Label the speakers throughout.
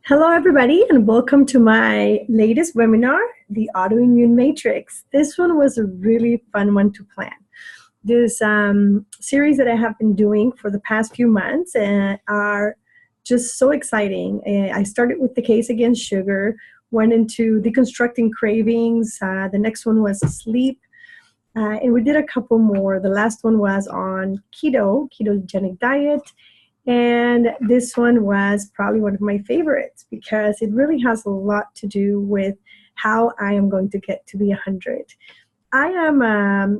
Speaker 1: Hello, everybody, and welcome to my latest webinar, the Autoimmune Matrix. This one was a really fun one to plan. This series that I have been doing for the past few months are just so exciting. I started with the case against sugar, went into deconstructing cravings. The next one was sleep, and we did a couple more. The last one was on ketogenic diet. And this one was probably one of my favorites because it really has a lot to do with how I am going to get to be 100. I am a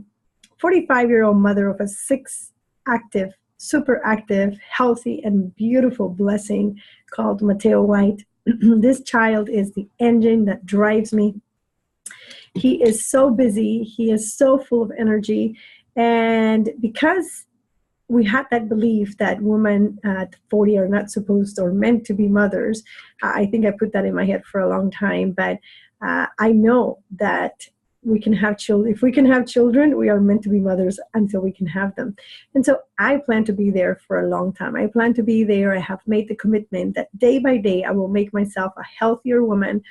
Speaker 1: 45-year-old mother of a super active, healthy, and beautiful blessing called Mateo White. This child is the engine that drives me. He is so busy. He is so full of energy. And because we had that belief that women at 40 are not supposed or meant to be mothers. I think I put that in my head for a long time, but I know that we can have children. If we can have children, we are meant to be mothers until we can have them. And so I plan to be there for a long time. I plan to be there. I have made the commitment that day by day, I will make myself a healthier woman,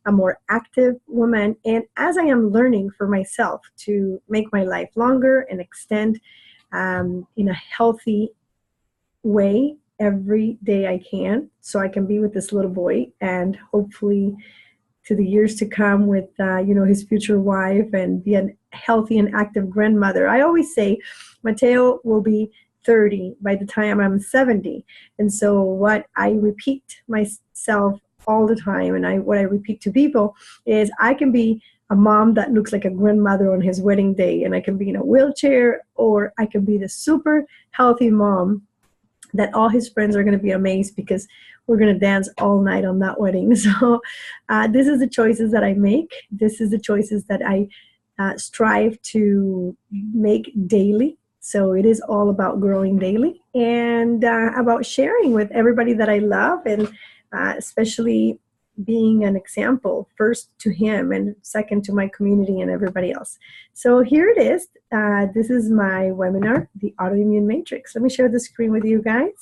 Speaker 1: a more active woman. And as I am learning for myself to make my life longer and extend in a healthy way every day I can, so I can be with this little boy and hopefully to the years to come with his future wife and be a healthy and active grandmother. I always say Mateo will be 30 by the time I'm 70. And so what I repeat myself all the time and what I repeat to people is I can be a mom that looks like a grandmother on his wedding day, and I can be in a wheelchair, or I can be the super healthy mom that all his friends are going to be amazed because we're going to dance all night on that wedding. So this is the choices that I make. This is the choices that I strive to make daily. So it is all about growing daily and about sharing with everybody that I love, and especially being an example, first to him and second to my community and everybody else. So here it is. This is my webinar, the Autoimmune Matrix. Let me share the screen with you guys.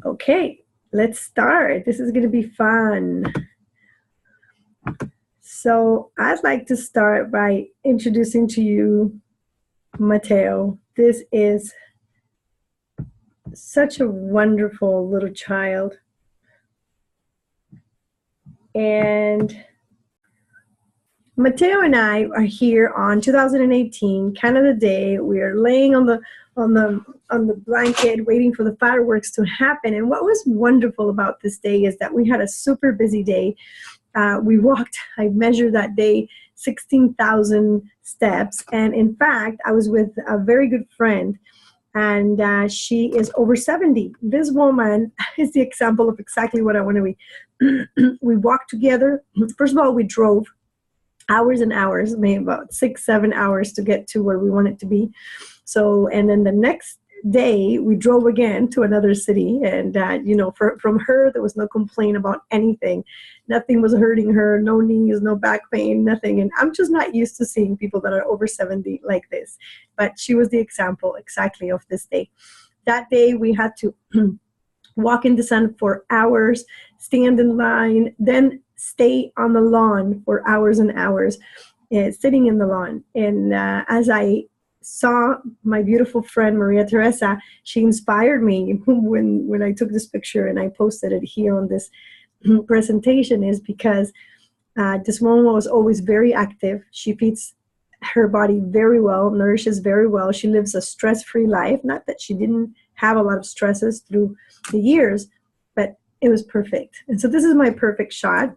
Speaker 1: Okay, let's start. This is going to be fun. So I'd like to start by introducing to you Mateo. This is such a wonderful little child. And Mateo and I are here on 2018, Canada Day. We are laying on the blanket waiting for the fireworks to happen. And what was wonderful about this day is that we had a super busy day. We walked, I measured that day, 16,000 steps. And in fact, I was with a very good friend, and she is over 70. This woman is the example of exactly what I want to be. We walked together. First of all, we drove hours and hours, maybe about 6-7 hours to get to where we wanted to be. So, and then the next day, we drove again to another city. And, from her, there was no complaint about anything. Nothing was hurting her, no knees, no back pain, nothing. And I'm just not used to seeing people that are over 70 like this. But she was the example exactly of this day. That day, we had to walk in the sun for hours, stand in line, then stay on the lawn for hours and hours, sitting in the lawn. And as I saw my beautiful friend Maria Teresa, she inspired me when I took this picture and I posted it here on this presentation, is because this woman was always very active. She feeds her body very well, nourishes very well. She lives a stress-free life. Not that she didn't have a lot of stresses through the years, but it was perfect. And so this is my perfect shot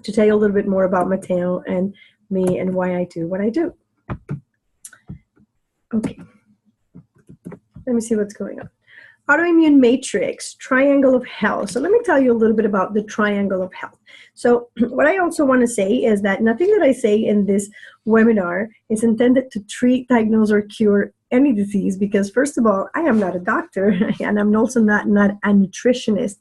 Speaker 1: to tell you a little bit more about Mateo and me and why I do what I do. Okay, let me see what's going on. Autoimmune Matrix, Triangle of Health. So let me tell you a little bit about the Triangle of Health. So what I also want to say is that nothing that I say in this webinar is intended to treat, diagnose, or cure any disease, because first of all, I am not a doctor, and I'm also not a nutritionist.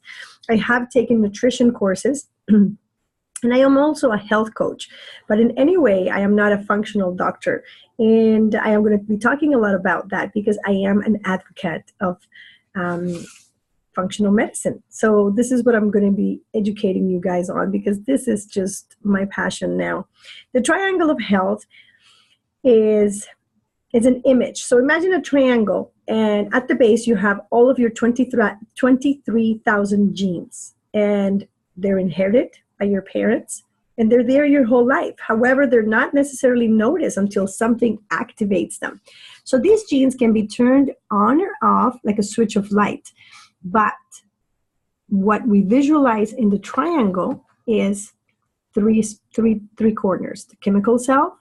Speaker 1: I have taken nutrition courses, and I am also a health coach, but in any way, I am not a functional doctor. And I am going to be talking a lot about that because I am an advocate of functional medicine. So this is what I'm going to be educating you guys on, because this is just my passion now. The triangle of health is an image. So imagine a triangle, and at the base you have all of your 23,000 genes, and they're inherited by your parents, and they're there your whole life. However, they're not necessarily noticed until something activates them. So these genes can be turned on or off like a switch of light. But what we visualize in the triangle is three corners: the chemical self,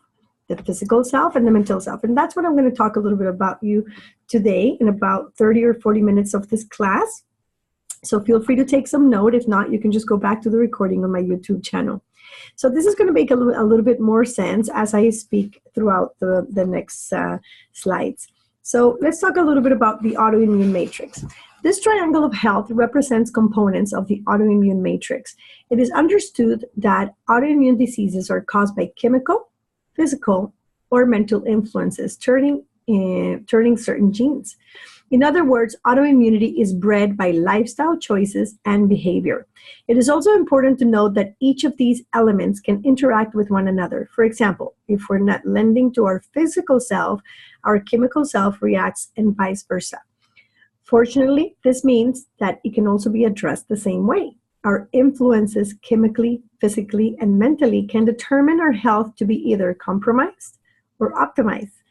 Speaker 1: the physical self, and the mental self. And that's what I'm going to talk a little bit about you today in about 30 or 40 minutes of this class. So feel free to take some note. If not, you can just go back to the recording on my YouTube channel. So this is going to make a little bit more sense as I speak throughout the next slides. So let's talk a little bit about the autoimmune matrix. This triangle of health represents components of the autoimmune matrix. It is understood that autoimmune diseases are caused by chemical, physical, or mental influences, turning certain genes. In other words, autoimmunity is bred by lifestyle choices and behavior. It is also important to note that each of these elements can interact with one another. For example, if we're not lending to our physical self, our chemical self reacts, and vice versa. Fortunately, this means that it can also be addressed the same way. Our influences chemically, physically, and mentally can determine our health to be either compromised or optimized.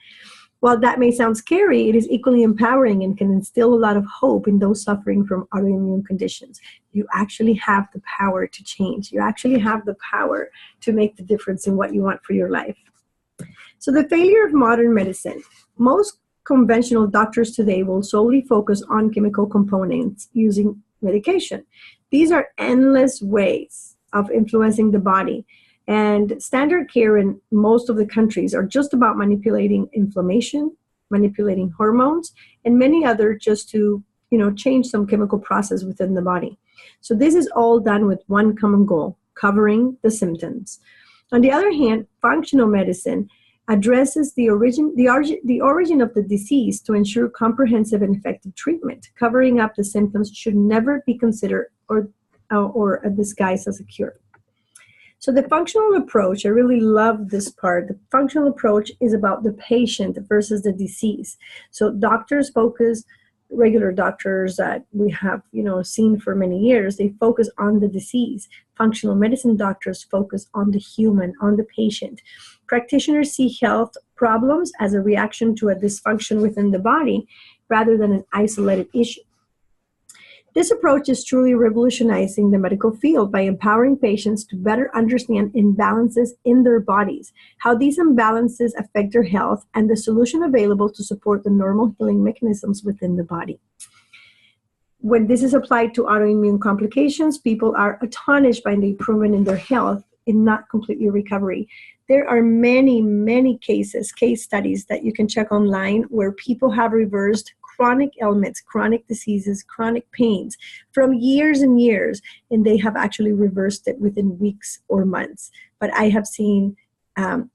Speaker 1: While that may sound scary, it is equally empowering and can instill a lot of hope in those suffering from autoimmune conditions. You actually have the power to change. You actually have the power to make the difference in what you want for your life. So the failure of modern medicine. Most conventional doctors today will solely focus on chemical components using medication. These are endless ways of influencing the body. And standard care in most of the countries are just about manipulating inflammation, manipulating hormones, and many other just to, change some chemical process within the body. So this is all done with one common goal: covering the symptoms. On the other hand, functional medicine addresses the origin of the disease to ensure comprehensive and effective treatment. Covering up the symptoms should never be considered or disguised as a cure. So the functional approach, I really love this part. The functional approach is about the patient versus the disease. So doctors focus, regular doctors that we have, seen for many years, they focus on the disease. Functional medicine doctors focus on the human, on the patient. Practitioners see health problems as a reaction to a dysfunction within the body rather than an isolated issue. This approach is truly revolutionizing the medical field by empowering patients to better understand imbalances in their bodies, how these imbalances affect their health, and the solution available to support the normal healing mechanisms within the body. When this is applied to autoimmune complications, people are astonished by the improvement in their health and not completely recovery. There are many, many case studies that you can check online where people have reversed chronic ailments, chronic diseases, chronic pains from years and years, and they have actually reversed it within weeks or months. But I have seen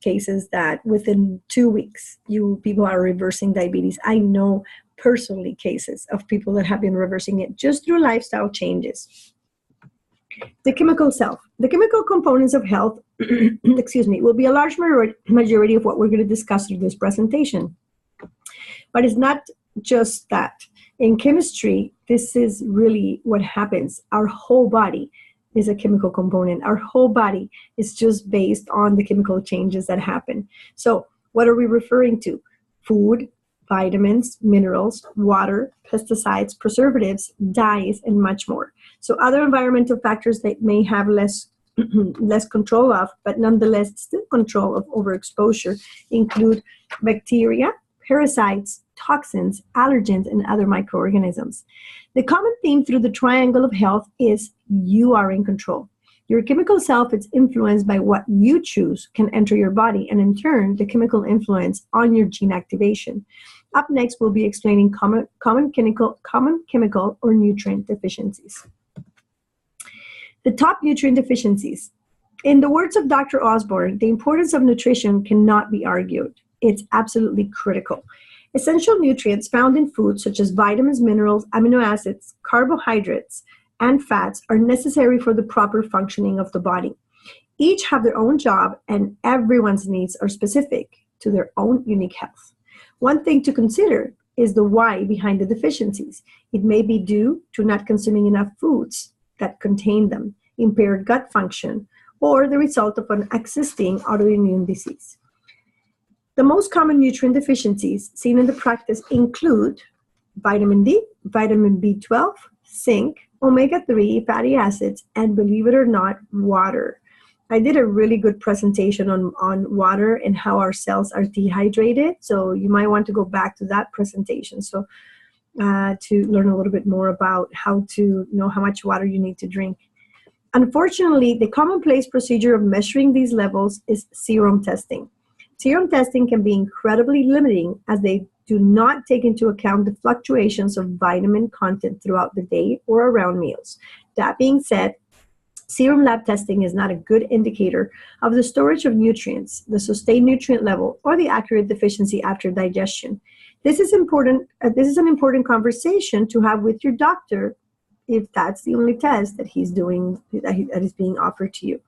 Speaker 1: cases that within 2 weeks, people are reversing diabetes. I know personally cases of people that have been reversing it just through lifestyle changes. The chemical self. The chemical components of health, will be a large majority of what we're going to discuss through this presentation. But it's not just that. In chemistry, this is really what happens. Our whole body is a chemical component. Our whole body is just based on the chemical changes that happen. So what are we referring to? Food, vitamins, minerals, water, pesticides, preservatives, dyes, and much more. So other environmental factors that may have less control of, but nonetheless still control of overexposure include bacteria, parasites, toxins, allergens, and other microorganisms. The common theme through the triangle of health is you are in control. Your chemical self is influenced by what you choose can enter your body, and in turn, the chemical influence on your gene activation. Up next, we'll be explaining common chemical or nutrient deficiencies. The top nutrient deficiencies. In the words of Dr. Osborne, the importance of nutrition cannot be argued. It's absolutely critical. Essential nutrients found in foods such as vitamins, minerals, amino acids, carbohydrates, and fats are necessary for the proper functioning of the body. Each have their own job, and everyone's needs are specific to their own unique health. One thing to consider is the why behind the deficiencies. It may be due to not consuming enough foods that contain them, impaired gut function, or the result of an existing autoimmune disease. The most common nutrient deficiencies seen in the practice include vitamin D, vitamin B12, zinc, omega-3 fatty acids, and believe it or not, water. I did a really good presentation on water and how our cells are dehydrated. So you might want to go back to that presentation. So to learn a little bit more about how to know how much water you need to drink. Unfortunately, the commonplace procedure of measuring these levels is serum testing. Serum testing can be incredibly limiting as they do not take into account the fluctuations of vitamin content throughout the day or around meals. That being said, serum lab testing is not a good indicator of the storage of nutrients, the sustained nutrient level, or the accurate deficiency after digestion. This is important. This is an important conversation to have with your doctor if that's the only test that he's doing, that is being offered to you.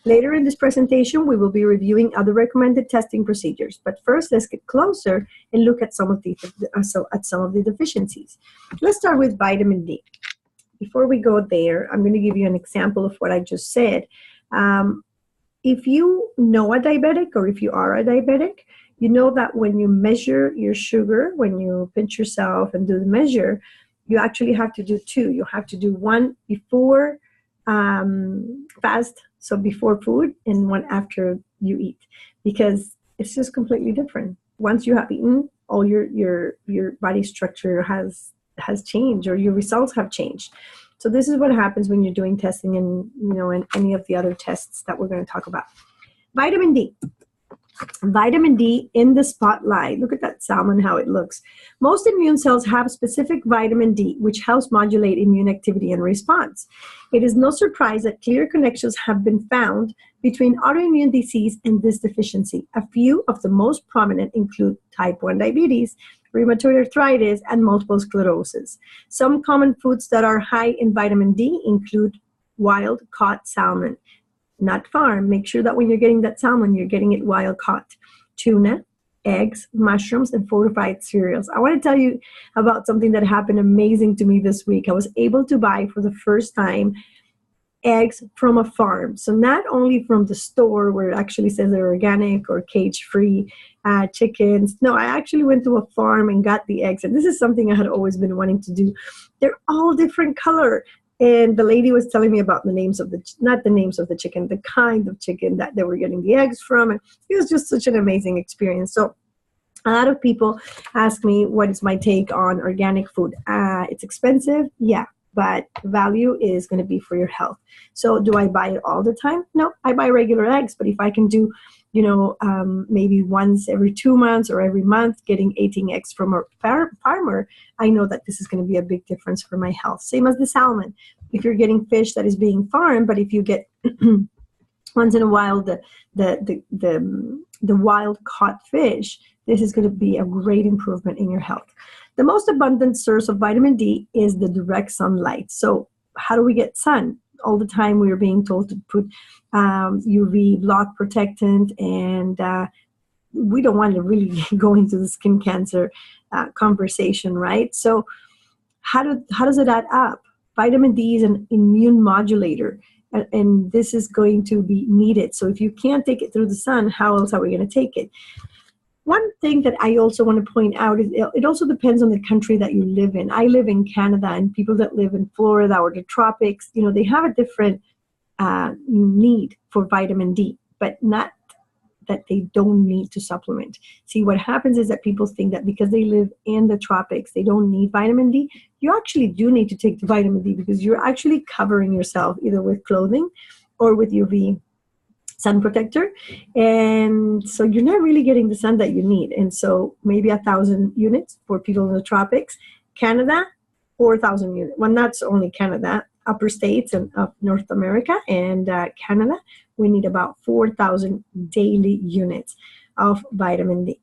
Speaker 1: Later in this presentation, we will be reviewing other recommended testing procedures. But first, let's get closer and look at some of the deficiencies. Let's start with vitamin D. Before we go there, I'm going to give you an example of what I just said. If you know a diabetic, or if you are a diabetic, you know that when you measure your sugar, when you pinch yourself and do the measure, you actually have to do two. You have to do one before fast, so before food, and one after you eat, because it's just completely different. Once you have eaten, all your body structure has changed, or your results have changed. So this is what happens when you're doing testing, and and any of the other tests that we're going to talk about. Vitamin D. Vitamin D in the spotlight. Look at that salmon, how it looks. Most immune cells have specific vitamin D, which helps modulate immune activity and response. It is no surprise that clear connections have been found between autoimmune disease and this deficiency. A few of the most prominent include type 1 diabetes, rheumatoid arthritis, and multiple sclerosis. Some common foods that are high in vitamin D include wild-caught salmon. Not farm. Make sure that when you're getting that salmon, you're getting it wild caught. Tuna, eggs, mushrooms, and fortified cereals. I want to tell you about something that happened amazing to me this week. I was able to buy for the first time eggs from a farm. So not only from the store where it actually says they're organic or cage-free chickens. No, I actually went to a farm and got the eggs. And this is something I had always been wanting to do. They're all different color. And the lady was telling me about the names of not the names of the chicken, the kind of chicken that they were getting the eggs from. And it was just such an amazing experience. So a lot of people ask me, what is my take on organic food? It's expensive, yeah, but value is going to be for your health. So do I buy it all the time? No, I buy regular eggs. But if I can do, maybe once every 2 months or every month, getting 18 eggs from a farmer, I know that this is going to be a big difference for my health. Same as the salmon. If you're getting fish that is being farmed, but if you get once in a while the wild caught fish, this is going to be a great improvement in your health. The most abundant source of vitamin D is the direct sunlight. So how do we get sun? All the time we are being told to put UV block protectant, and we don't want to really go into the skin cancer conversation, right? So how does it add up? Vitamin D is an immune modulator, and this is going to be needed. So if you can't take it through the sun, how else are we going to take it? One thing that I also want to point out is it also depends on the country that you live in. I live in Canada, and people that live in Florida or the tropics, they have a different need for vitamin D, but not that they don't need to supplement. See, what happens is that people think that because they live in the tropics, they don't need vitamin D. You actually do need to take the vitamin D, because you're actually covering yourself either with clothing or with UV sun protector, and so you're not really getting the sun that you need. And so maybe 1,000 units for people in the tropics. Canada, 4,000 units. Well, not only Canada, upper states and of North America and Canada, we need about 4,000 daily units of vitamin D.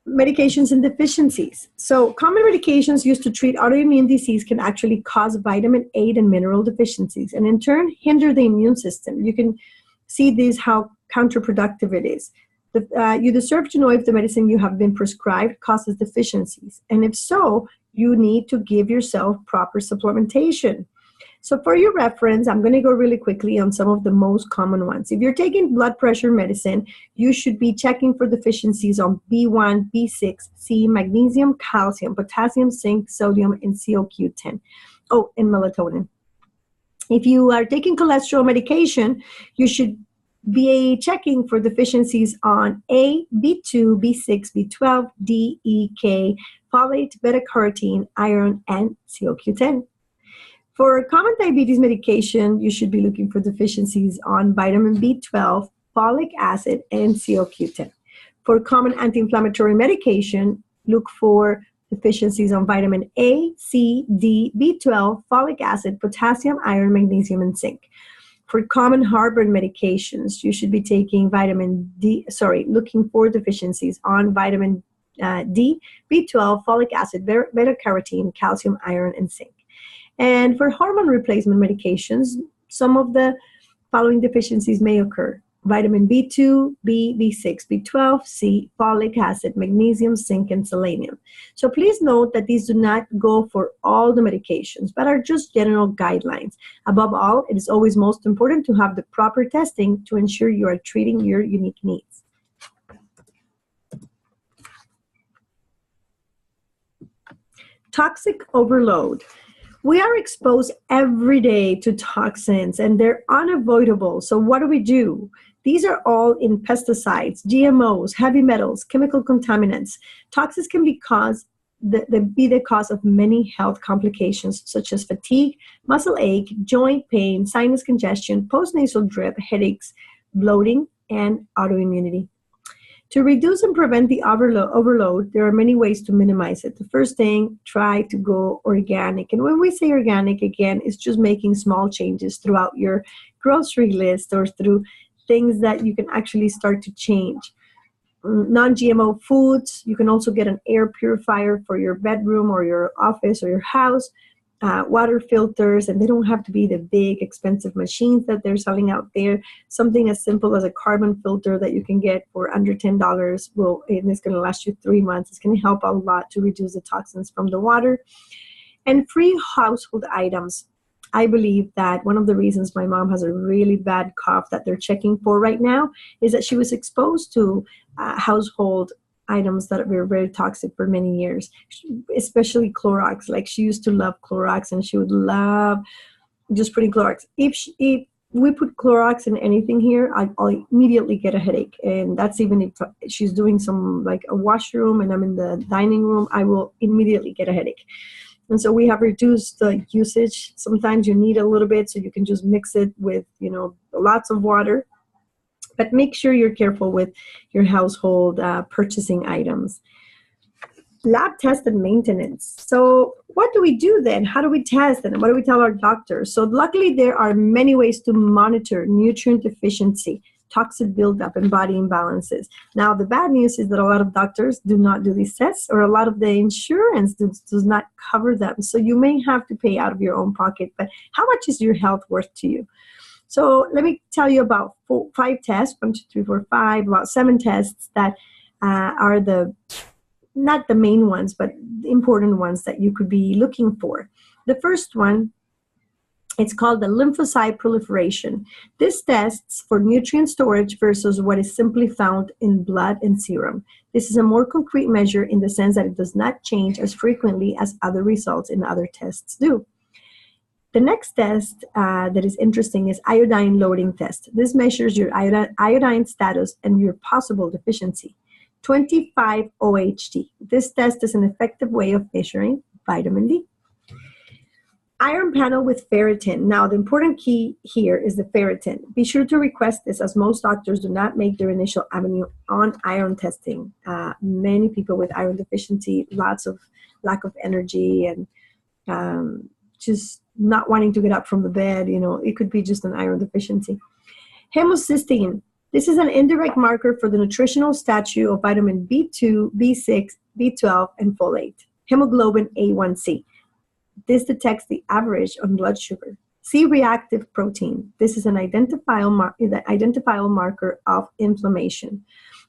Speaker 1: Medications and deficiencies. So common medications used to treat autoimmune disease can actually cause vitamin A and mineral deficiencies, and in turn hinder the immune system. You can see this, how counterproductive it is. You deserve to know if the medicine you have been prescribed causes deficiencies, and if so, you need to give yourself proper supplementation. So for your reference, I'm going to go really quickly on some of the most common ones. If you're taking blood pressure medicine, you should be checking for deficiencies on B1, B6, C, magnesium, calcium, potassium, zinc, sodium, and CoQ10. Oh, and melatonin. If you are taking cholesterol medication, you should be checking for deficiencies on A, B2, B6, B12, D, E, K, folate, beta-carotene, iron, and CoQ10. For common diabetes medication, you should be looking for deficiencies on vitamin B12, folic acid, and CoQ10. For common anti-inflammatory medication, look for deficiencies on vitamin A, C, D, B12, folic acid, potassium, iron, magnesium, and zinc. For common heartburn medications, you should be taking looking for deficiencies on vitamin D, B12, folic acid, beta-carotene, calcium, iron, and zinc. And for hormone replacement medications, some of the following deficiencies may occur: vitamin B2, B, B6, B12, C, folic acid, magnesium, zinc, and selenium. So please note that these do not go for all the medications, but are just general guidelines. Above all, it is always most important to have the proper testing to ensure you are treating your unique needs. Toxic overload. We are exposed every day to toxins, and they're unavoidable. So what do? These are all in pesticides, GMOs, heavy metals, chemical contaminants. Toxins can be the cause of many health complications, such as fatigue, muscle ache, joint pain, sinus congestion, postnasal drip, headaches, bloating, and autoimmunity. To reduce and prevent the overload, there are many ways to minimize it. The first thing, try to go organic. And when we say organic, again, it's just making small changes throughout your grocery list or through things that you can actually start to change. Non-GMO foods. You can also get an air purifier for your bedroom or your office or your house. Water filters, and they don't have to be the big expensive machines that they're selling out there. Something as simple as a carbon filter that you can get for under $10 and it's going to last you 3 months. It's going to help a lot to reduce the toxins from the water. And free household items. I believe that one of the reasons my mom has a really bad cough that they're checking for right now is that she was exposed to household items that were very toxic for many years, especially Clorox. Like, she used to love Clorox, and she would love just putting Clorox. If we put Clorox in anything here, I'll immediately get a headache. And that's even if she's doing some, like a washroom and I'm in the dining room, I will immediately get a headache. And so we have reduced the usage. Sometimes you need a little bit, so you can just mix it with, lots of water. But make sure you're careful with your household purchasing items. Lab test and maintenance. So what do we do then? How do we test, and what do we tell our doctors? So luckily, there are many ways to monitor nutrient deficiency, toxic buildup, and body imbalances. Now, the bad news is that a lot of doctors do not do these tests, or a lot of the insurance does not cover them. So you may have to pay out of your own pocket. But how much is your health worth to you? So let me tell you about 5 tests, 1, 2, 3, 4, 5, about 7 tests that are not the main ones, but the important ones that you could be looking for. The first one, it's called the lymphocyte proliferation. This tests for nutrient storage versus what is simply found in blood and serum. This is a more concrete measure in the sense that it does not change as frequently as other results in other tests do. The next test that is interesting is iodine loading test. This measures your iodine status and your possible deficiency. 25-OHD. This test is an effective way of measuring vitamin D. Iron panel with ferritin. Now, the important key here is the ferritin. Be sure to request this, as most doctors do not make their initial avenue on iron testing. Many people with iron deficiency, lots of lack of energy, and just not wanting to get up from the bed, it could be just an iron deficiency. Homocysteine. This is an indirect marker for the nutritional status of vitamin B2, B6, B12, and folate. Hemoglobin A1C. This detects the average on blood sugar. C-reactive protein. This is an identifiable marker of inflammation.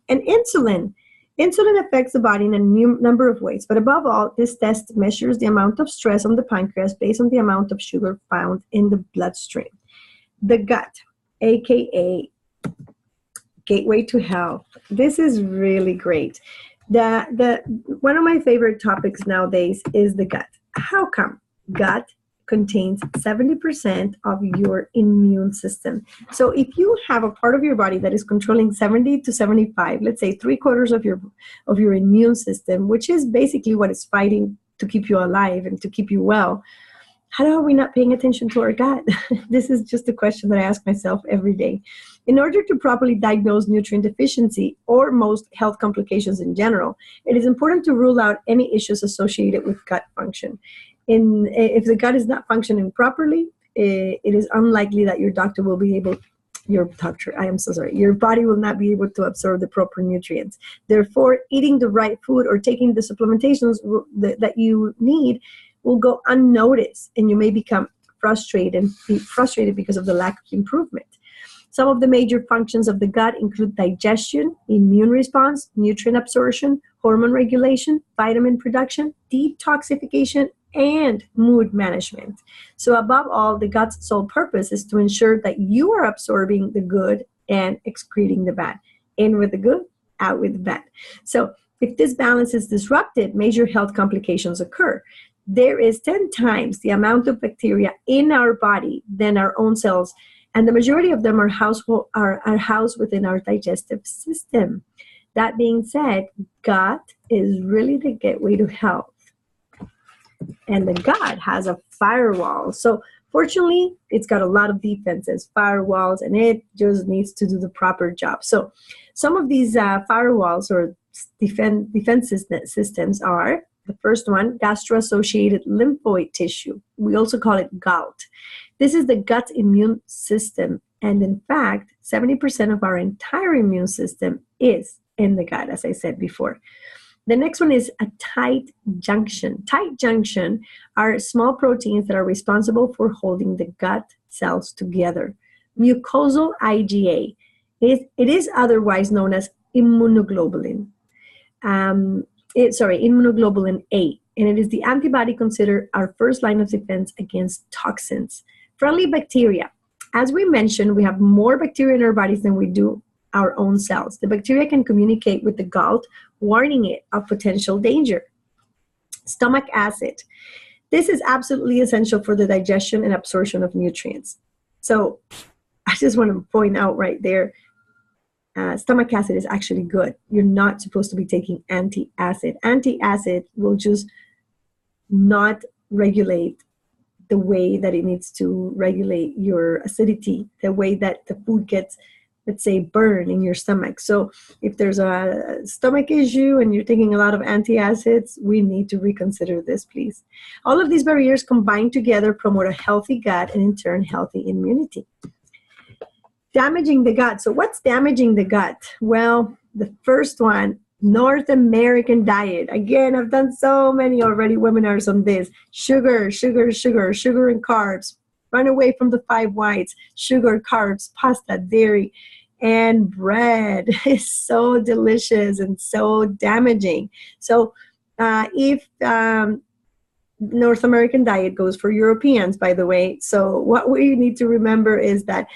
Speaker 1: And insulin. Insulin affects the body in a number of ways, but above all, this test measures the amount of stress on the pancreas based on the amount of sugar found in the bloodstream. The gut, aka gateway to health. This is really great. One of my favorite topics nowadays is the gut. How come? Gut contains 70% of your immune system. So if you have a part of your body that is controlling 70 to 75, let's say 3/4 of your immune system, which is basically what is fighting to keep you alive and to keep you well, how are we not paying attention to our gut? This is just a question that I ask myself every day. In order to properly diagnose nutrient deficiency or most health complications in general, it is important to rule out any issues associated with gut function. If the gut is not functioning properly, it is unlikely that your body will not be able to absorb the proper nutrients. Therefore, eating the right food or taking the supplementations that you need will go unnoticed, and you may become frustrated because of the lack of improvement. Some of the major functions of the gut include digestion, immune response, nutrient absorption, hormone regulation, vitamin production, detoxification, and mood management. So above all, the gut's sole purpose is to ensure that you are absorbing the good and excreting the bad. In with the good, out with the bad. So if this balance is disrupted, major health complications occur. There is 10 times the amount of bacteria in our body than our own cells, and the majority of them are housed within our digestive system. That being said, gut is really the gateway to health. And the gut has a firewall. So fortunately, it's got a lot of defenses, firewalls, and it just needs to do the proper job. So some of these firewalls or defense systems are, the first one, gastro-associated lymphoid tissue. We also call it GALT. This is the gut's immune system. And in fact, 70% of our entire immune system is in the gut, as I said before. The next one is a tight junction. Tight junction are small proteins that are responsible for holding the gut cells together. Mucosal IgA. It is otherwise known as immunoglobulin. Immunoglobulin A, and it is the antibody considered our first line of defense against toxins. Friendly bacteria. As we mentioned, we have more bacteria in our bodies than we do our own cells. The bacteria can communicate with the gut, warning it of potential danger. Stomach acid. This is absolutely essential for the digestion and absorption of nutrients. So I just want to point out right there, stomach acid is actually good. You're not supposed to be taking anti-acid. Anti-acid will just not regulate the way that it needs to regulate your acidity, the way that the food gets, let's say, burned in your stomach. So if there's a stomach issue and you're taking a lot of antacids, we need to reconsider this, please. All of these barriers combined together promote a healthy gut and in turn, healthy immunity. Damaging the gut. So what's damaging the gut? Well, the first one, North American diet. Again, I've done so many already webinars on this. Sugar, sugar, sugar, sugar and carbs. Run away from the 5 whites. Sugar, carbs, pasta, dairy, and bread is so delicious and so damaging. So if North American diet goes for Europeans, by the way. So what we need to remember is that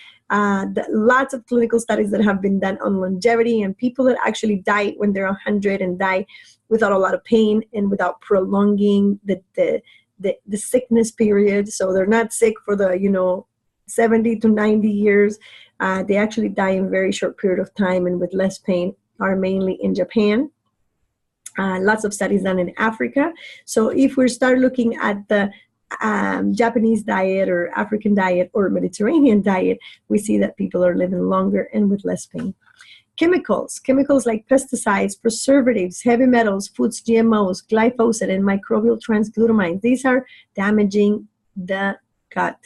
Speaker 1: lots of clinical studies that have been done on longevity and people that actually die when they're 100 and die without a lot of pain and without prolonging the sickness period. So they're not sick for the 70 to 90 years. They actually die in a very short period of time and with less pain, are mainly in Japan. Lots of studies done in Africa. So if we start looking at the Japanese diet or African diet or Mediterranean diet, we see that people are living longer and with less pain. Chemicals like pesticides, preservatives, heavy metals, foods, GMOs, glyphosate, and microbial transglutaminase. These are damaging the gut.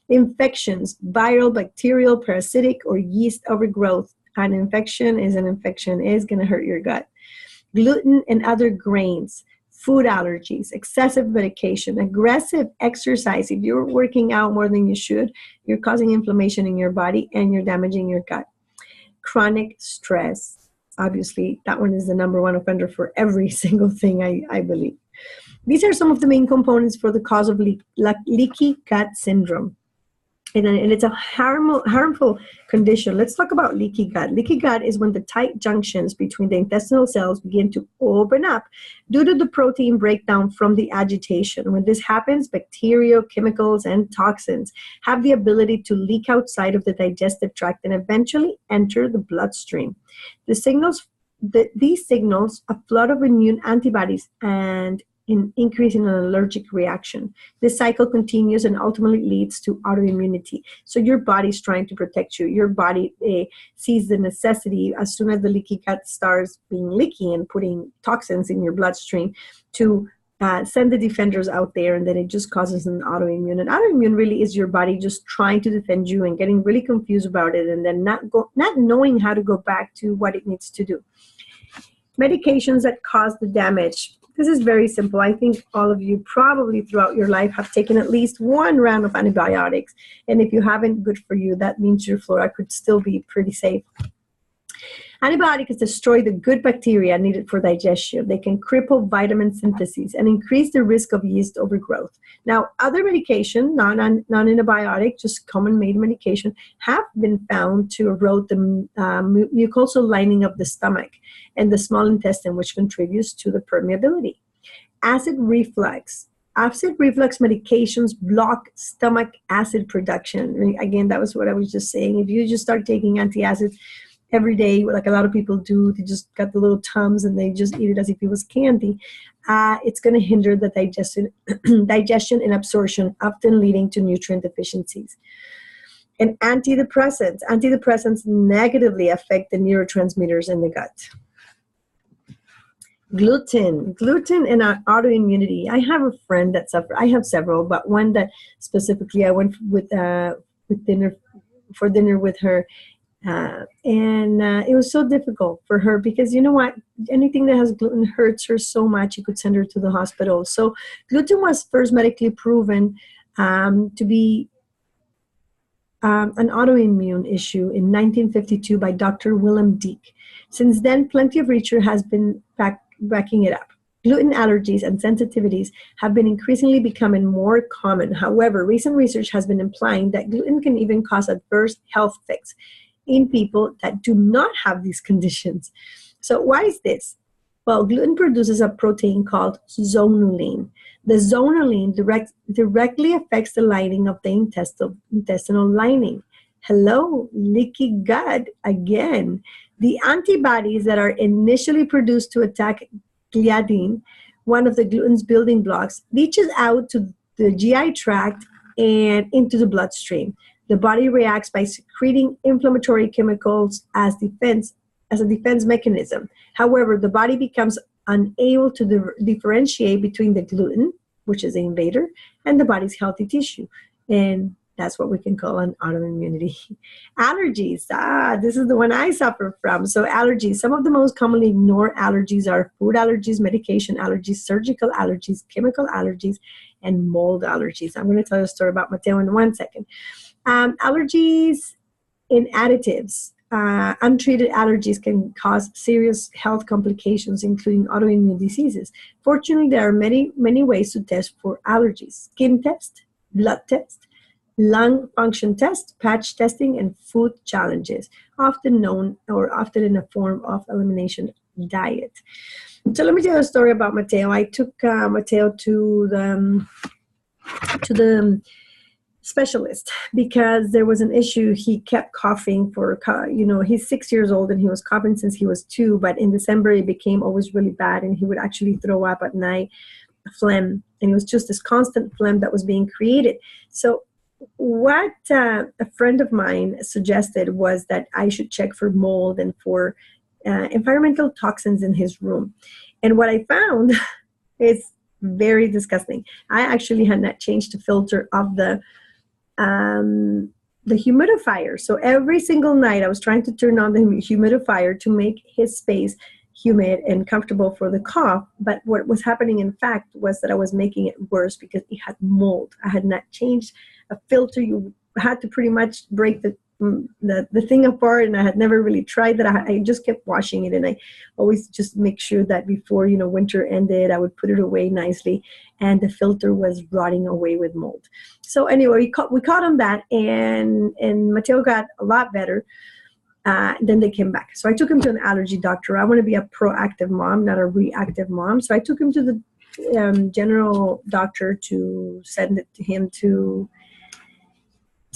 Speaker 1: Infections, viral, bacterial, parasitic, or yeast overgrowth An infection is an infection. It's going to hurt your gut. Gluten and other grains, food allergies, excessive medication, aggressive exercise. If you're working out more than you should, you're causing inflammation in your body and you're damaging your gut. Chronic stress. Obviously, that one is the number one offender for every single thing, I believe. These are some of the main components for the cause of leaky gut syndrome. And it's a harmful condition. Let's talk about leaky gut. Leaky gut is when the tight junctions between the intestinal cells begin to open up due to the protein breakdown from the agitation. When this happens, bacteria, chemicals, and toxins have the ability to leak outside of the digestive tract and eventually enter the bloodstream. These signals a flood of immune antibodies and in increasing an allergic reaction. This cycle continues and ultimately leads to autoimmunity. So your body's trying to protect you. Your body sees the necessity as soon as the leaky gut starts being leaky and putting toxins in your bloodstream to send the defenders out there, and then it just causes an autoimmune. And autoimmune really is your body just trying to defend you and getting really confused about it, and then not knowing how to go back to what it needs to do. Medications that cause the damage. This is very simple. I think all of you probably throughout your life have taken at least one round of antibiotics. And if you haven't, good for you. That means your flora could still be pretty safe. Antibiotics destroy the good bacteria needed for digestion. They can cripple vitamin synthesis and increase the risk of yeast overgrowth. Now, other medication, non-antibiotic, just common-made medication, have been found to erode the mucosal lining of the stomach and the small intestine, which contributes to the permeability. Acid reflux. Acid reflux medications block stomach acid production. Again, that was what I was just saying. If you just start taking antacids every day, like a lot of people do, they just got the little Tums and they just eat it as if it was candy, it's going to hinder the digestion and absorption, often leading to nutrient deficiencies. And antidepressants negatively affect the neurotransmitters in the gut. Gluten and autoimmunity. I have a friend that suffers. I have several, but one that specifically I went with dinner with her. And it was so difficult for her because, you know what, anything that has gluten hurts her so much, you could send her to the hospital. So gluten was first medically proven to be an autoimmune issue in 1952 by Dr. Willem Deek. Since then, plenty of research has been backing it up. Gluten allergies and sensitivities have been increasingly becoming more common. However, recent research has been implying that gluten can even cause adverse health effects in people that do not have these conditions. So why is this? Well, gluten produces a protein called zonulin. The zonulin directly affects the lining of the intestinal lining. Hello, leaky gut again. The antibodies that are initially produced to attack gliadin, one of the gluten's building blocks, reaches out to the GI tract and into the bloodstream. The body reacts by secreting inflammatory chemicals as a defense mechanism. However, the body becomes unable to differentiate between the gluten, which is the invader, and the body's healthy tissue. And that's what we can call an autoimmunity. Allergies. This is the one I suffer from. So allergies. Some of the most commonly ignored allergies are food allergies, medication allergies, surgical allergies, chemical allergies, and mold allergies. I'm going to tell you a story about Mateo in 1 second. Allergies in additives. Untreated allergies can cause serious health complications, including autoimmune diseases. Fortunately, there are many ways to test for allergies. Skin test, blood test, lung function test, patch testing, and food challenges, often in a form of elimination diet. So let me tell you a story about Mateo. I took Mateo to the specialist because there was an issue. He kept coughing he's 6 years old and he was coughing since he was 2, but in December it became always really bad and he would actually throw up at night, phlegm, and it was just this constant phlegm that was being created. So what a friend of mine suggested was that I should check for mold and for environmental toxins in his room. And what I found is very disgusting. I actually had not changed the filter of the the humidifier. So every single night I was trying to turn on the humidifier to make his space humid and comfortable for the cough. But what was happening, in fact, was that I was making it worse because it had mold. I had not changed a filter. You had to pretty much break the thing apart, and I had never really tried that. I just kept washing it, and I always just make sure that before, you know, winter ended, I would put it away nicely, and the filter was rotting away with mold. So anyway, we caught on that, and Mateo got a lot better. Then they came back. So I took him to an allergy doctor. I want to be a proactive mom, not a reactive mom. So I took him to the general doctor to send him to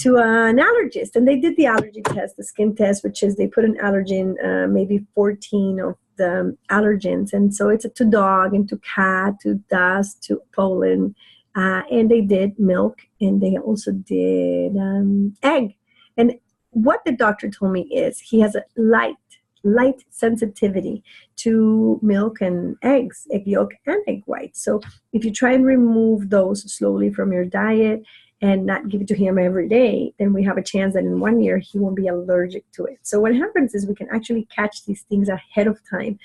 Speaker 1: an allergist, and they did the allergy test, the skin test, which is they put an allergen, maybe 14 of the allergens, and so it's to dog and to cat, to dust, to pollen, and they did milk, and they also did egg. And what the doctor told me is he has a light sensitivity to milk and eggs, egg yolk and egg white. So if you try and remove those slowly from your diet and not give it to him every day, then we have a chance that in 1 year he won't be allergic to it. So what happens is we can actually catch these things ahead of time.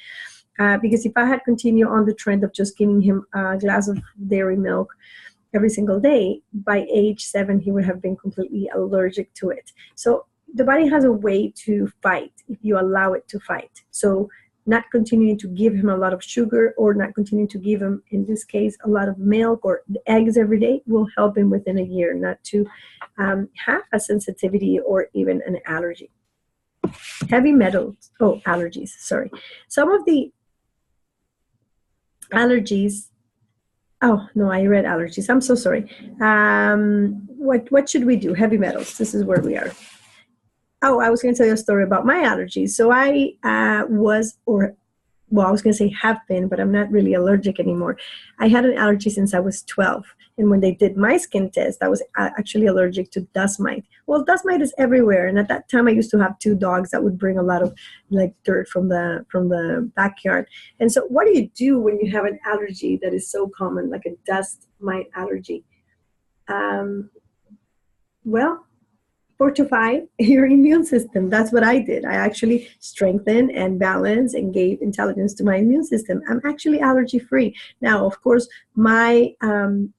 Speaker 1: Because if I had continued on the trend of just giving him a glass of dairy milk every single day, by age 7 he would have been completely allergic to it. So the body has a way to fight if you allow it to fight. So not continuing to give him a lot of sugar, or not continuing to give him, in this case, a lot of milk or eggs every day, will help him within a year not to have a sensitivity or even an allergy. Heavy metals, allergies, sorry. Some of the allergies, I read allergies. I'm so sorry. What should we do? Heavy metals, this is where we are. I was going to tell you a story about my allergies. So I was going to say have been, but I'm not really allergic anymore. I had an allergy since I was 12. And when they did my skin test, I was actually allergic to dust mite. Well, dust mite is everywhere. And at that time, I used to have 2 dogs that would bring a lot of dirt from the backyard. And so what do you do when you have an allergy that is so common, like a dust mite allergy? Fortify your immune system. That's what I did. I actually strengthened and balanced and gave intelligence to my immune system. I'm actually allergy free. Now, of course, my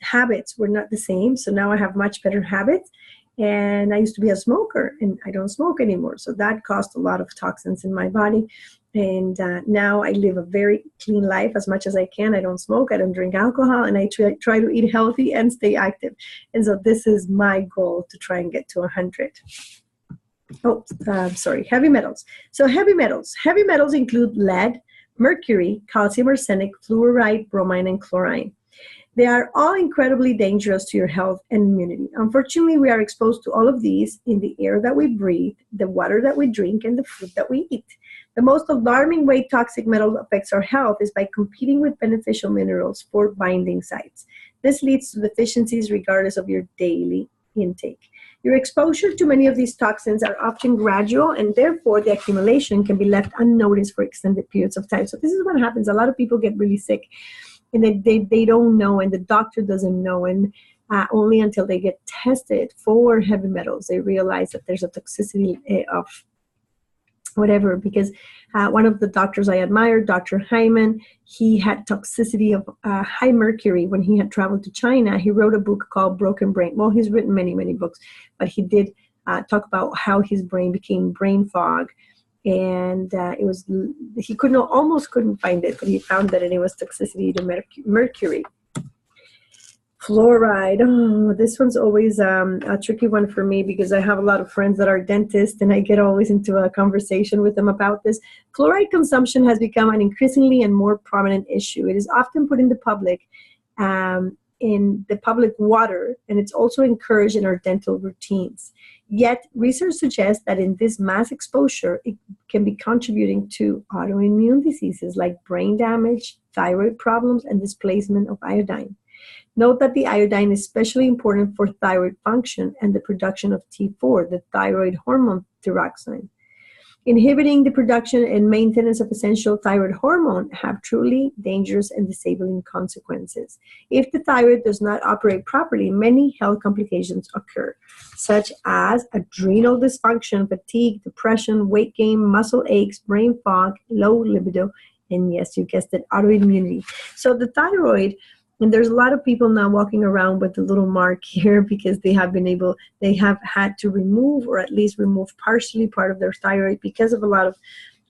Speaker 1: habits were not the same. So now I have much better habits. And I used to be a smoker, and I don't smoke anymore. So that caused a lot of toxins in my body. And now I live a very clean life as much as I can. I don't smoke, I don't drink alcohol, and I try to eat healthy and stay active. And so this is my goal, to try and get to 100. Heavy metals. So heavy metals include lead, mercury, calcium arsenic, fluoride, bromine, and chlorine. They are all incredibly dangerous to your health and immunity. Unfortunately, we are exposed to all of these in the air that we breathe, the water that we drink, and the food that we eat. The most alarming way toxic metal affects our health is by competing with beneficial minerals for binding sites. This leads to deficiencies regardless of your daily intake. Your exposure to many of these toxins are often gradual, and therefore the accumulation can be left unnoticed for extended periods of time. So this is what happens. A lot of people get really sick, and they don't know, and the doctor doesn't know, and only until they get tested for heavy metals, they realize that there's a toxicity of whatever. Because one of the doctors I admired, Dr. Hyman, he had toxicity of high mercury when he had traveled to China. He wrote a book called Broken Brain. Well, he's written many, many books, but he did talk about how his brain became brain fog. And he almost couldn't find it, but he found that it was toxicity to mercury. Fluoride. This one's always a tricky one for me, because I have a lot of friends that are dentists, and I get always into a conversation with them about this. Fluoride consumption has become an increasingly and more prominent issue. It is often put in the public water, and it's also encouraged in our dental routines. Yet, research suggests that in this mass exposure, it can be contributing to autoimmune diseases like brain damage, thyroid problems, and displacement of iodine. Note that the iodine is especially important for thyroid function and the production of T4, the thyroid hormone thyroxine. Inhibiting the production and maintenance of essential thyroid hormone have truly dangerous and disabling consequences. If the thyroid does not operate properly, many health complications occur, such as adrenal dysfunction, fatigue, depression, weight gain, muscle aches, brain fog, low libido, and yes, you guessed it, autoimmunity. So the thyroid, and there's a lot of people now walking around with a little mark here because they have had to remove, or at least remove partially part of their thyroid because of a lot of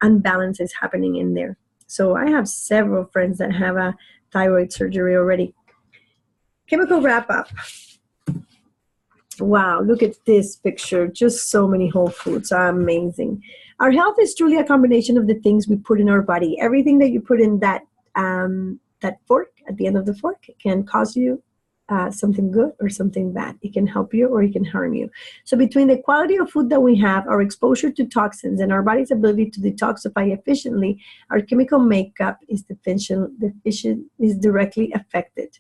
Speaker 1: imbalances happening in there. So I have several friends that have a thyroid surgery already. Chemical wrap up. Wow, look at this picture. Just so many whole foods. Amazing. Our health is truly a combination of the things we put in our body. Everything that you put in that fork, at the end of the fork, can cause you something good or something bad. It can help you or it can harm you. So between the quality of food that we have, our exposure to toxins, and our body's ability to detoxify efficiently, our chemical makeup is directly affected.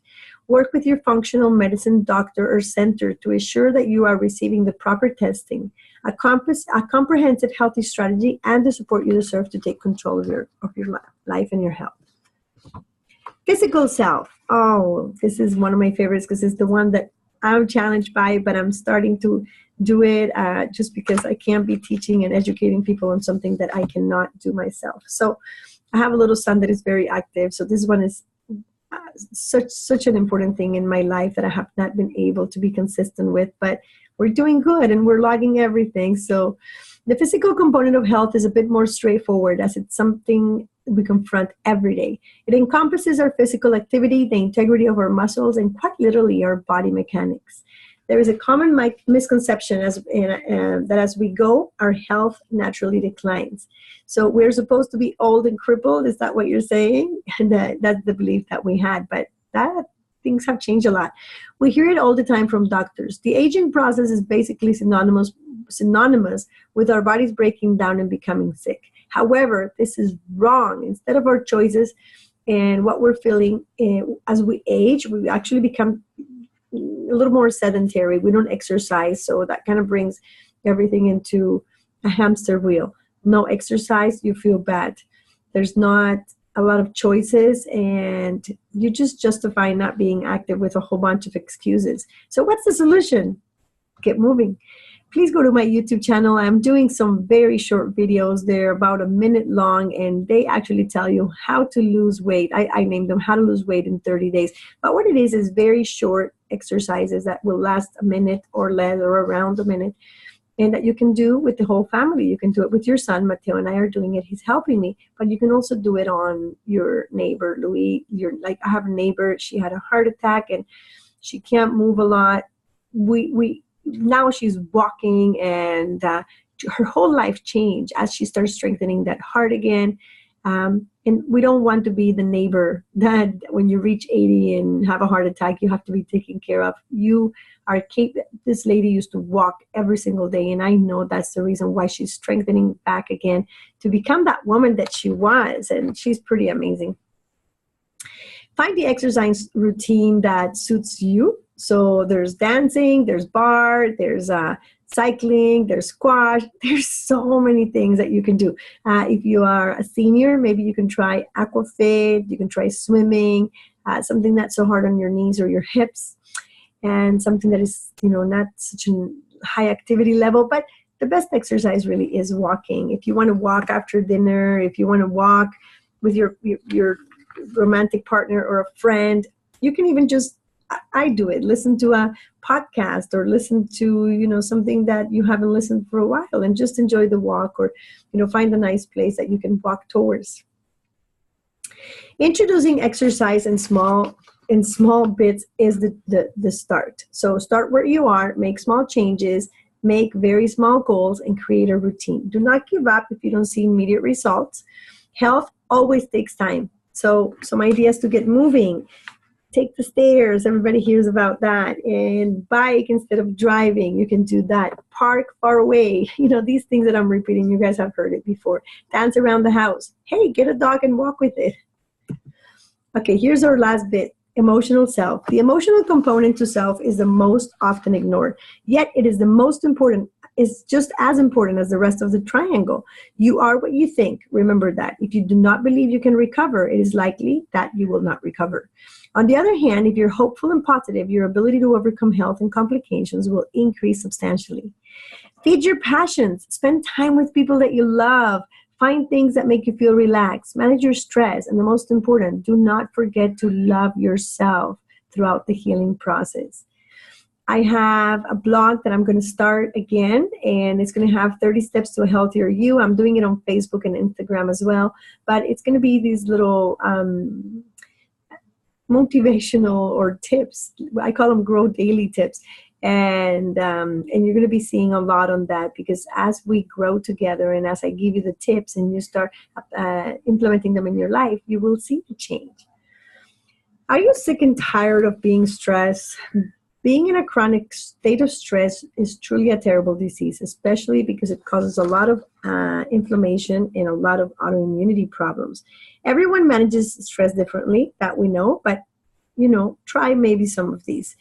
Speaker 1: Work with your functional medicine doctor or center to ensure that you are receiving the proper testing, a comprehensive healthy strategy, and the support you deserve to take control of your life and your health. Physical self. Oh, this is one of my favorites because it's the one that I'm challenged by, but I'm starting to do it just because I can't be teaching and educating people on something that I cannot do myself. So I have a little son that is very active. So this one is such an important thing in my life that I have not been able to be consistent with, but we're doing good and we're logging everything. So the physical component of health is a bit more straightforward, as it's something we confront every day. It encompasses our physical activity, the integrity of our muscles, and quite literally our body mechanics. There is a common misconception that as we go, our health naturally declines. So we're supposed to be old and crippled. Is that what you're saying? And that's the belief that we had, but things have changed a lot. We hear it all the time from doctors. The aging process is basically synonymous with our bodies breaking down and becoming sick. However, this is wrong. Instead of our choices and what we're feeling as we age, we actually become a little more sedentary. We don't exercise, so that kind of brings everything into a hamster wheel. No exercise, you feel bad. There's not a lot of choices, and you just justify not being active with a whole bunch of excuses. So what's the solution? Get moving. Please go to my YouTube channel. I'm doing some very short videos. They're about a minute long, and they actually tell you how to lose weight. I named them How to Lose Weight in 30 Days. But what it is very short exercises that will last a minute or less, or around a minute, and that you can do with the whole family. You can do it with your son. Mateo and I are doing it. He's helping me. But you can also do it on your neighbor, Louis. I have a neighbor. She had a heart attack, and she can't move a lot. Now she's walking, and her whole life changed as she starts strengthening that heart again. And we don't want to be the neighbor that when you reach 80 and have a heart attack, you have to be taken care of. This lady used to walk every single day, and I know that's the reason why she's strengthening back again to become that woman that she was, and she's pretty amazing. Find the exercise routine that suits you. So there's dancing, there's bar, there's cycling, there's squash. There's so many things that you can do. If you are a senior, maybe you can try aquafit, you can try swimming, something not so hard on your knees or your hips, and something that is, not such a high activity level. But the best exercise really is walking. If you want to walk after dinner, if you want to walk with your romantic partner or a friend, you can even just, I do it, listen to a podcast or listen to, something that you haven't listened for a while, and just enjoy the walk, or, find a nice place that you can walk towards. Introducing exercise in small bits is the start. So start where you are, make small changes, make very small goals, and create a routine. Do not give up if you don't see immediate results. Health always takes time. So some ideas to get moving. Take the stairs. Everybody hears about that. And bike instead of driving. You can do that. Park far away. These things that I'm repeating, you guys have heard it before. Dance around the house. Hey, get a dog and walk with it. Okay, here's our last bit. Emotional self. The emotional component to self is the most often ignored, yet it is the most important. is just as important as the rest of the triangle. You are what you think. Remember that. If you do not believe you can recover, it is likely that you will not recover. On the other hand, if you're hopeful and positive, your ability to overcome health and complications will increase substantially. Feed your passions. Spend time with people that you love. Find things that make you feel relaxed. Manage your stress. And the most important, do not forget to love yourself throughout the healing process. I have a blog that I'm going to start again, and it's going to have 30 steps to a healthier you. I'm doing it on Facebook and Instagram as well, but it's going to be these little motivational or tips. I call them grow daily tips. And you're going to be seeing a lot on that, because as we grow together and as I give you the tips and you start implementing them in your life, you will see the change. Are you sick and tired of being stressed? Being in a chronic state of stress is truly a terrible disease, especially because it causes a lot of inflammation and a lot of autoimmunity problems. Everyone manages stress differently, that we know, but, try maybe some of these.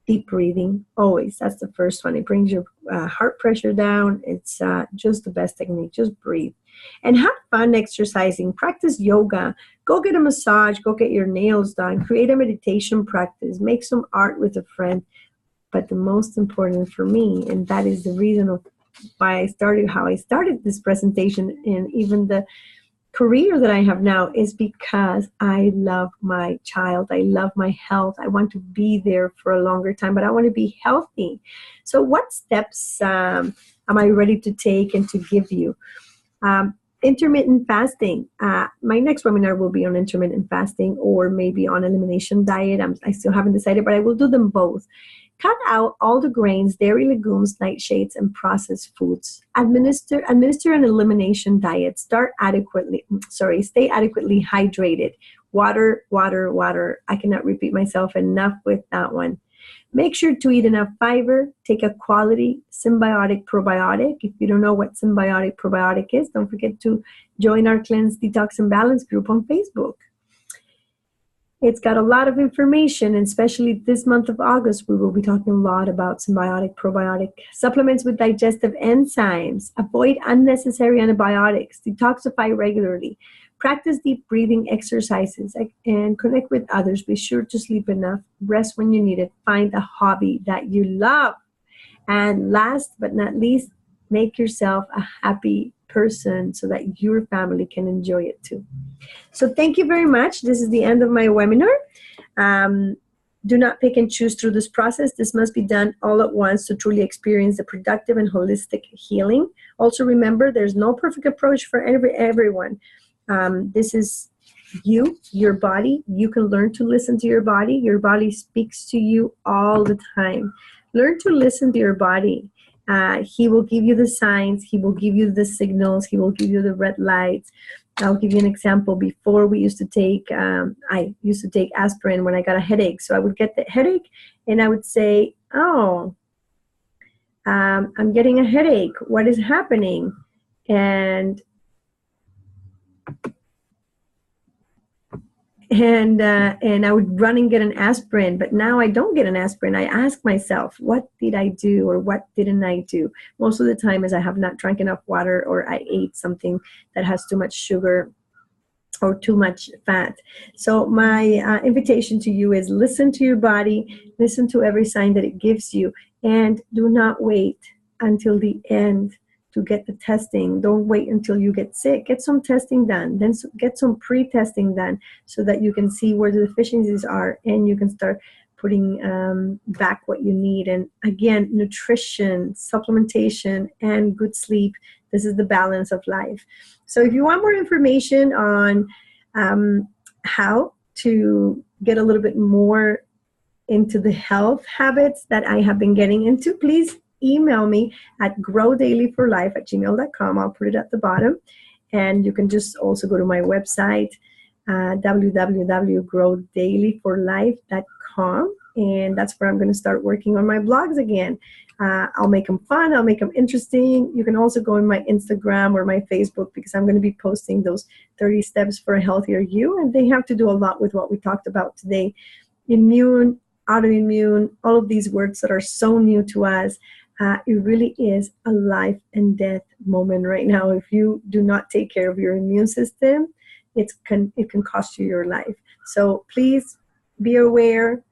Speaker 1: Deep breathing, always. That's the first one. It brings your heart pressure down. It's just the best technique. Just breathe. And have fun exercising. Practice yoga. Go get a massage. Go get your nails done. Create a meditation practice. Make some art with a friend. But the most important for me, and that is the reason of why how I started this presentation and even the career that I have now, is because I love my child. I love my health. I want to be there for a longer time, but I want to be healthy. So what steps am I ready to take and to give you? Intermittent fasting. My next webinar will be on intermittent fasting, or maybe on elimination diet. I still haven't decided, but I will do them both. Cut out all the grains, dairy, legumes, nightshades, and processed foods. Administer an elimination diet. Stay adequately hydrated. Water, water, water. I cannot repeat myself enough with that one. Make sure to eat enough fiber. Take a quality symbiotic probiotic. If you don't know what symbiotic probiotic is, don't forget to join our Cleanse, Detox, and Balance group on Facebook. It's got a lot of information, and especially this month of August, we will be talking a lot about symbiotic, probiotic, supplements with digestive enzymes. Avoid unnecessary antibiotics. Detoxify regularly. Practice deep breathing exercises and connect with others. Be sure to sleep enough. Rest when you need it. Find a hobby that you love. And last but not least, make yourself a happy person so that your family can enjoy it too. So thank you very much. This is the end of my webinar. Do not pick and choose through this process. This must be done all at once to truly experience the productive and holistic healing. Also remember, there's no perfect approach for everyone. This is you, your body. You can learn to listen to your body. Your body speaks to you all the time. Learn to listen to your body. He will give you the signs. He will give you the signals. He will give you the red lights. I'll give you an example. Before I used to take aspirin when I got a headache. So I would get the headache and I would say, oh, I'm getting a headache. What is happening? And I would run and get an aspirin, but now I don't get an aspirin. I ask myself, what did I do or what didn't I do? Most of the time is I have not drank enough water, or I ate something that has too much sugar or too much fat. So my invitation to you is listen to your body, listen to every sign that it gives you, and do not wait until the end to get the testing. Don't wait until you get sick. Get some testing done. Then get some pre-testing done so that you can see where the deficiencies are and you can start putting back what you need. And again, nutrition, supplementation, and good sleep. This is the balance of life. So if you want more information on how to get a little bit more into the health habits that I have been getting into, please email me at growdailyforlife@gmail.com. I'll put it at the bottom. And you can just also go to my website, www.growdailyforlife.com. And that's where I'm going to start working on my blogs again. I'll make them fun. I'll make them interesting. You can also go on my Instagram or my Facebook, because I'm going to be posting those 30 steps for a healthier you. And they have to do a lot with what we talked about today. Immune, autoimmune, all of these words that are so new to us. It really is a life and death moment right now. If you do not take care of your immune system, it can cost you your life. So please be aware.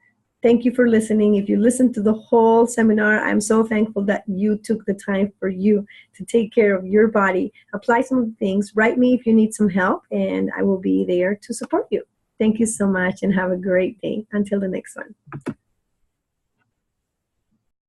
Speaker 1: Thank you for listening. If you listened to the whole seminar, I'm so thankful that you took the time for you to take care of your body. Apply some of the things. Write me if you need some help, and I will be there to support you. Thank you so much, and have a great day. Until the next one.